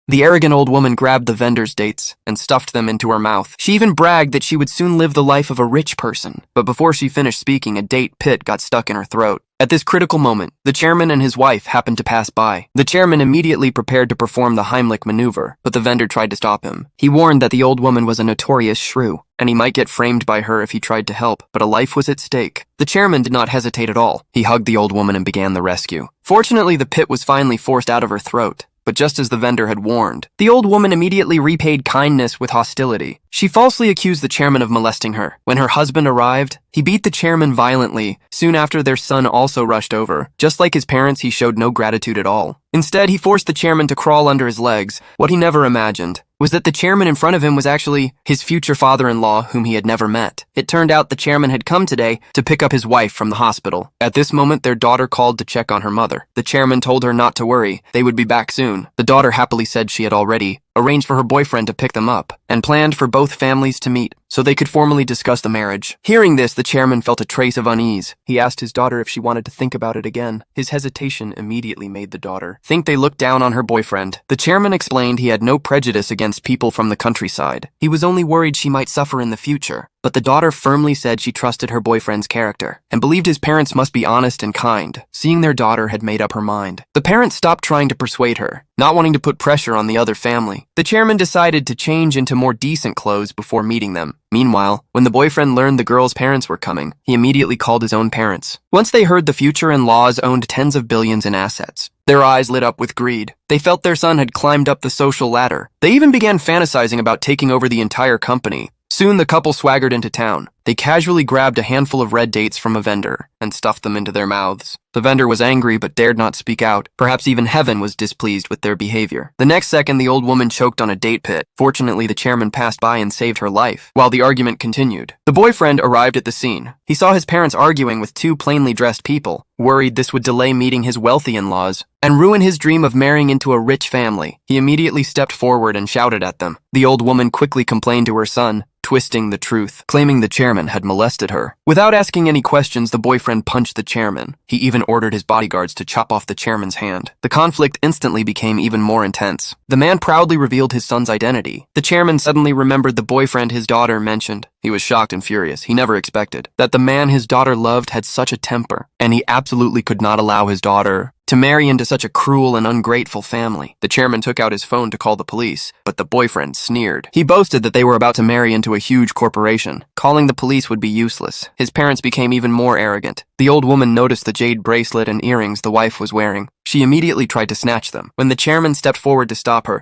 The arrogant old woman grabbed the vendor's dates and stuffed them into her mouth. She even bragged that she would soon live the life of a rich person. But before she finished speaking, a date pit got stuck in her throat. At this critical moment, the chairman and his wife happened to pass by. The chairman immediately prepared to perform the Heimlich maneuver, but the vendor tried to stop him. He warned that the old woman was a notorious shrew, and he might get framed by her if he tried to help, but a life was at stake. The chairman did not hesitate at all. He hugged the old woman and began the rescue. Fortunately, the pit was finally forced out of her throat. But just as the vendor had warned, the old woman immediately repaid kindness with hostility. She falsely accused the chairman of molesting her. When her husband arrived, he beat the chairman violently. Soon after, their son also rushed over. Just like his parents, he showed no gratitude at all. Instead, he forced the chairman to crawl under his legs. What he never imagined was that the chairman in front of him was actually his future father-in-law, whom he had never met. It turned out the chairman had come today to pick up his wife from the hospital. At this moment, their daughter called to check on her mother. The chairman told her not to worry. They would be back soon. The daughter happily said she had already arranged for her boyfriend to pick them up and planned for both families to meet so they could formally discuss the marriage. Hearing this, the chairman felt a trace of unease. He asked his daughter if she wanted to think about it again. His hesitation immediately made the daughter think they looked down on her boyfriend. The chairman explained he had no prejudice against people from the countryside. He was only worried she might suffer in the future. But the daughter firmly said she trusted her boyfriend's character and believed his parents must be honest and kind. Seeing their daughter had made up her mind, the parents stopped trying to persuade her, not wanting to put pressure on the other family. The chairman decided to change into more decent clothes before meeting them. Meanwhile, when the boyfriend learned the girl's parents were coming, he immediately called his own parents. Once they heard the future-in-laws owned tens of billions in assets, their eyes lit up with greed. They felt their son had climbed up the social ladder. They even began fantasizing about taking over the entire company. Soon the couple swaggered into town. They casually grabbed a handful of red dates from a vendor and stuffed them into their mouths. The vendor was angry but dared not speak out. Perhaps even heaven was displeased with their behavior. The next second, the old woman choked on a date pit. Fortunately, the chairman passed by and saved her life, while the argument continued. The boyfriend arrived at the scene. He saw his parents arguing with two plainly dressed people, worried this would delay meeting his wealthy in-laws and ruin his dream of marrying into a rich family. He immediately stepped forward and shouted at them. The old woman quickly complained to her son, twisting the truth, claiming the chairman had molested her. Without asking any questions, the boyfriend punched the chairman. He even ordered his bodyguards to chop off the chairman's hand. The conflict instantly became even more intense. The man proudly revealed his son's identity. The chairman suddenly remembered the boyfriend his daughter mentioned. He was shocked and furious. He never expected that the man his daughter loved had such a temper, and he absolutely could not allow his daughter to marry into such a cruel and ungrateful family. The chairman took out his phone to call the police, but the boyfriend sneered. He boasted that they were about to marry into a huge corporation. Calling the police would be useless. His parents became even more arrogant. The old woman noticed the jade bracelet and earrings the wife was wearing. She immediately tried to snatch them. When the chairman stepped forward to stop her,